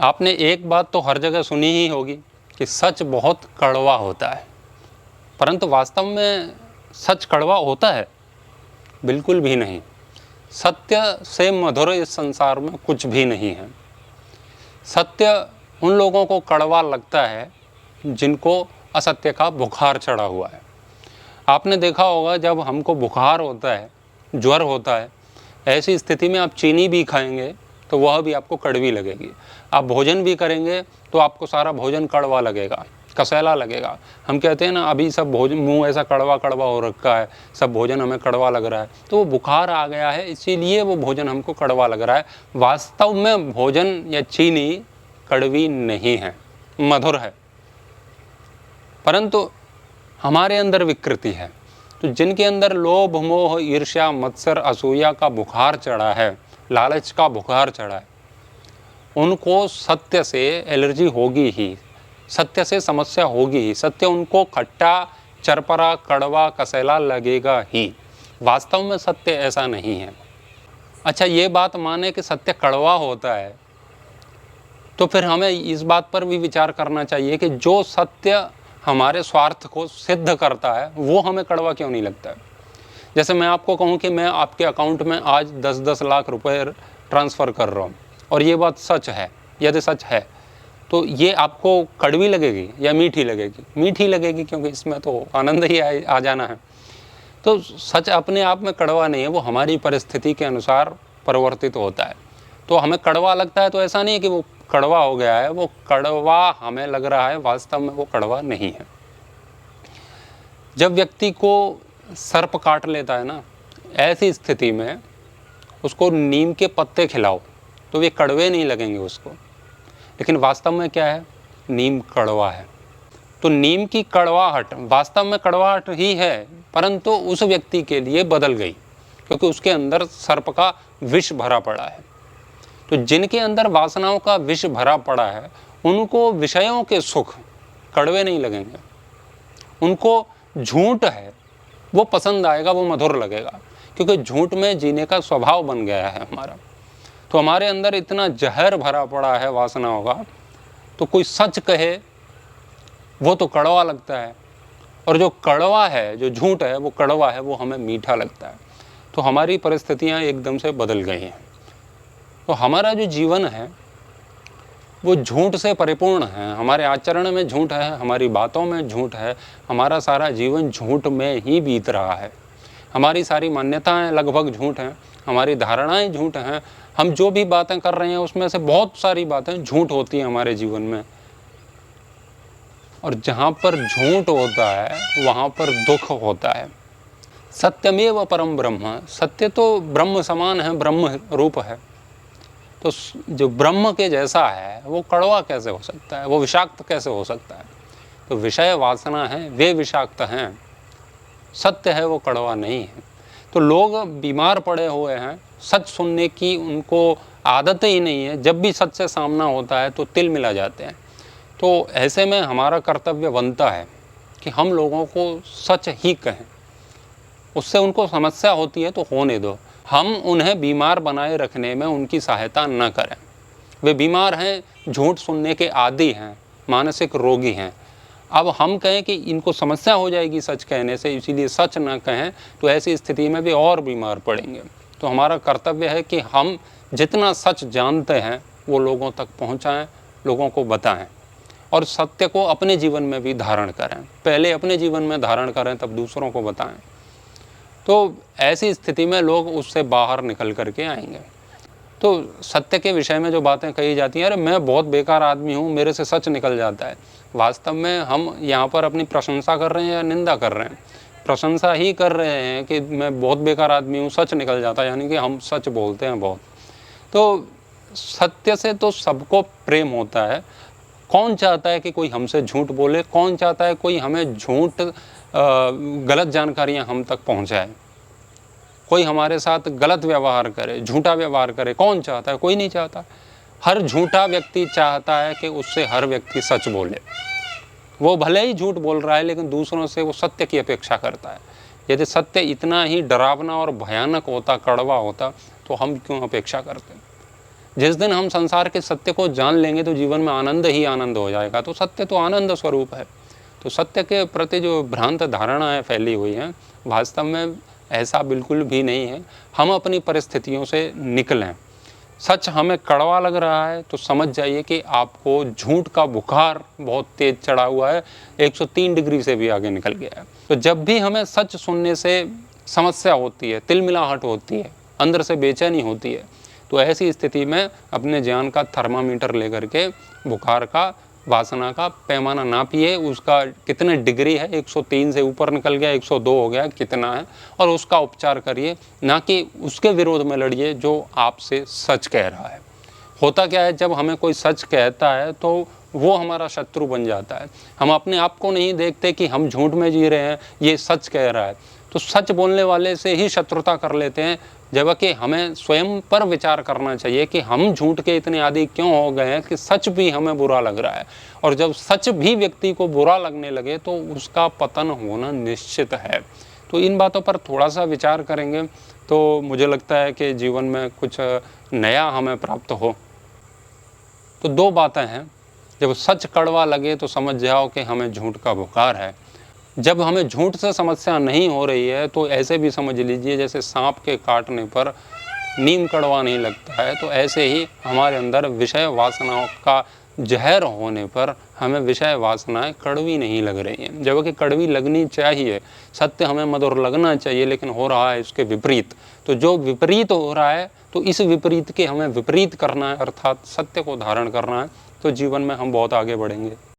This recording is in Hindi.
आपने एक बात तो हर जगह सुनी ही होगी कि सच बहुत कड़वा होता है, परंतु वास्तव में सच कड़वा होता है? बिल्कुल भी नहीं। सत्य से मधुर इस संसार में कुछ भी नहीं है। सत्य उन लोगों को कड़वा लगता है जिनको असत्य का बुखार चढ़ा हुआ है। आपने देखा होगा जब हमको बुखार होता है, ज्वर होता है, ऐसी स्थिति में आप चीनी भी खाएंगे तो वह भी आपको कड़वी लगेगी। आप भोजन भी करेंगे तो आपको सारा भोजन कड़वा लगेगा, कसैला लगेगा। हम कहते हैं ना, अभी सब भोजन, मुंह ऐसा कड़वा कड़वा हो रखा है, सब भोजन हमें कड़वा लग रहा है, तो वो बुखार आ गया है, इसीलिए वो भोजन हमको कड़वा लग रहा है। वास्तव में भोजन या चीनी कड़वी नहीं है, मधुर है, परंतु हमारे अंदर विकृति है। तो जिनके अंदर लोभ, मोह, ईर्ष्या, मत्सर, असूया का बुखार चढ़ा है, लालच का बुखार चढ़ा है, उनको सत्य से एलर्जी होगी ही, सत्य से समस्या होगी ही। सत्य उनको खट्टा, चरपरा, कड़वा, कसैला लगेगा ही। वास्तव में सत्य ऐसा नहीं है। अच्छा, ये बात माने कि सत्य कड़वा होता है, तो फिर हमें इस बात पर भी विचार करना चाहिए कि जो सत्य हमारे स्वार्थ को सिद्ध करता है वो हमें कड़वा क्यों नहीं लगता है। जैसे मैं आपको कहूँ कि मैं आपके अकाउंट में आज 10-10 लाख रुपए ट्रांसफ़र कर रहा हूँ और ये बात सच है, यदि सच है तो ये आपको कड़वी लगेगी या मीठी लगेगी? मीठी लगेगी, क्योंकि इसमें तो आनंद ही आ जाना है। तो सच अपने आप में कड़वा नहीं है, वो हमारी परिस्थिति के अनुसार परिवर्तित होता है। तो हमें कड़वा लगता है तो ऐसा नहीं है कि वो कड़वा हो गया है, वो कड़वा हमें लग रहा है, वास्तव में वो कड़वा नहीं है। जब व्यक्ति को सर्प काट लेता है ना, ऐसी स्थिति में उसको नीम के पत्ते खिलाओ तो वे कड़वे नहीं लगेंगे उसको, लेकिन वास्तव में क्या है? नीम कड़वा है। तो नीम की कड़वाहट वास्तव में कड़वाहट ही है, परंतु उस व्यक्ति के लिए बदल गई, क्योंकि उसके अंदर सर्प का विष भरा पड़ा है। तो जिनके अंदर वासनाओं का विष भरा पड़ा है, उनको विषयों के सुख कड़वे नहीं लगेंगे। उनको झूठ है वो पसंद आएगा, वो मधुर लगेगा, क्योंकि झूठ में जीने का स्वभाव बन गया है हमारा। तो हमारे अंदर इतना जहर भरा पड़ा है वासनाओं का, तो कोई सच कहे वो तो कड़वा लगता है, और जो कड़वा है, जो झूठ है, वो कड़वा है, वो हमें मीठा लगता है। तो हमारी परिस्थितियाँ एकदम से बदल गई हैं। तो हमारा जो जीवन है वो झूठ से परिपूर्ण है। हमारे आचरण में झूठ है, हमारी बातों में झूठ है, हमारा सारा जीवन झूठ में ही बीत रहा है। हमारी सारी मान्यताएं लगभग झूठ हैं, हमारी धारणाएं झूठ हैं। हम जो भी बातें कर रहे हैं उसमें से बहुत सारी बातें झूठ होती हैं हमारे जीवन में। और जहाँ पर झूठ होता है वहाँ पर दुख होता है। सत्यमेव परम ब्रह्म, सत्य तो ब्रह्म समान है, ब्रह्म रूप है। तो जो ब्रह्म के जैसा है वो कड़वा कैसे हो सकता है, वो विषाक्त कैसे हो सकता है? तो विषय वासना है, वे विषाक्त हैं, सत्य है वो कड़वा नहीं है। तो लोग बीमार पड़े हुए हैं, सच सुनने की उनको आदत ही नहीं है। जब भी सच से सामना होता है तो तिल मिला जाते हैं। तो ऐसे में हमारा कर्तव्य बनता है कि हम लोगों को सच ही कहें। उससे उनको समस्या होती है तो होने दो, हम उन्हें बीमार बनाए रखने में उनकी सहायता न करें। वे बीमार हैं, झूठ सुनने के आदी हैं, मानसिक रोगी हैं। अब हम कहें कि इनको समस्या हो जाएगी सच कहने से, इसीलिए सच न कहें, तो ऐसी स्थिति में वे और बीमार पड़ेंगे। तो हमारा कर्तव्य है कि हम जितना सच जानते हैं वो लोगों तक पहुँचाएँ, लोगों को बताएँ, और सत्य को अपने जीवन में भी धारण करें। पहले अपने जीवन में धारण करें, तब दूसरों को बताएं। तो ऐसी स्थिति में लोग उससे बाहर निकल करके आएंगे। तो सत्य के विषय में जो बातें कही जाती हैं, अरे मैं बहुत बेकार आदमी हूँ, मेरे से सच निकल जाता है, वास्तव में हम यहाँ पर अपनी प्रशंसा कर रहे हैं या निंदा कर रहे हैं? प्रशंसा ही कर रहे हैं कि मैं बहुत बेकार आदमी हूँ, सच निकल जाता है, यानी कि हम सच बोलते हैं बहुत। तो सत्य से तो सबको प्रेम होता है। कौन चाहता है कि कोई हमसे झूठ बोले? कौन चाहता है कोई हमें झूठ गलत जानकारियां हम तक पहुंचाए, कोई हमारे साथ गलत व्यवहार करे, झूठा व्यवहार करे? कौन चाहता है? कोई नहीं चाहता। हर झूठा व्यक्ति चाहता है कि उससे हर व्यक्ति सच बोले। वो भले ही झूठ बोल रहा है, लेकिन दूसरों से वो सत्य की अपेक्षा करता है। यदि सत्य इतना ही डरावना और भयानक होता, कड़वा होता, तो हम क्यों अपेक्षा करते? जिस दिन हम संसार के सत्य को जान लेंगे तो जीवन में आनंद ही आनंद हो जाएगा। तो सत्य तो आनंद स्वरूप है। तो सत्य के प्रति जो भ्रांत धारणा है फैली हुई है, वास्तव में ऐसा बिल्कुल भी नहीं है। हम अपनी परिस्थितियों से निकलें। सच हमें कड़वा लग रहा है तो समझ जाइए कि आपको झूठ का बुखार बहुत तेज चढ़ा हुआ है, 103 डिग्री से भी आगे निकल गया है। तो जब भी हमें सच सुनने से समस्या होती है, तिलमिलाहट होती है, अंदर से बेचैनी होती है, तो ऐसी स्थिति में अपने ज्ञान का थर्मामीटर लेकर के बुखार का, वासना का पैमाना नापिए। उसका कितने डिग्री है, 103 से ऊपर निकल गया, 102 हो गया, कितना है, और उसका उपचार करिए, ना कि उसके विरोध में लड़िए जो आपसे सच कह रहा है। होता क्या है, जब हमें कोई सच कहता है तो वो हमारा शत्रु बन जाता है। हम अपने आप को नहीं देखते कि हम झूठ में जी रहे हैं, ये सच कह रहा है, तो सच बोलने वाले से ही शत्रुता कर लेते हैं। जबकि हमें स्वयं पर विचार करना चाहिए कि हम झूठ के इतने आदी क्यों हो गए हैं कि सच भी हमें बुरा लग रहा है। और जब सच भी व्यक्ति को बुरा लगने लगे तो उसका पतन होना निश्चित है। तो इन बातों पर थोड़ा सा विचार करेंगे तो मुझे लगता है कि जीवन में कुछ नया हमें प्राप्त हो। तो 2 बातें हैं, जब सच कड़वा लगे तो समझ जाओ कि हमें झूठ का बुखार है। जब हमें झूठ से समस्या नहीं हो रही है तो ऐसे भी समझ लीजिए जैसे सांप के काटने पर नीम कड़वा नहीं लगता है, तो ऐसे ही हमारे अंदर विषय वासनाओं का जहर होने पर हमें विषय वासनाएं कड़वी नहीं लग रही हैं, जबकि कड़वी लगनी चाहिए। सत्य हमें मधुर लगना चाहिए, लेकिन हो रहा है इसके विपरीत। तो जो विपरीत हो रहा है तो इस विपरीत के हमें विपरीत करना है, अर्थात सत्य को धारण करना है, तो जीवन में हम बहुत आगे बढ़ेंगे।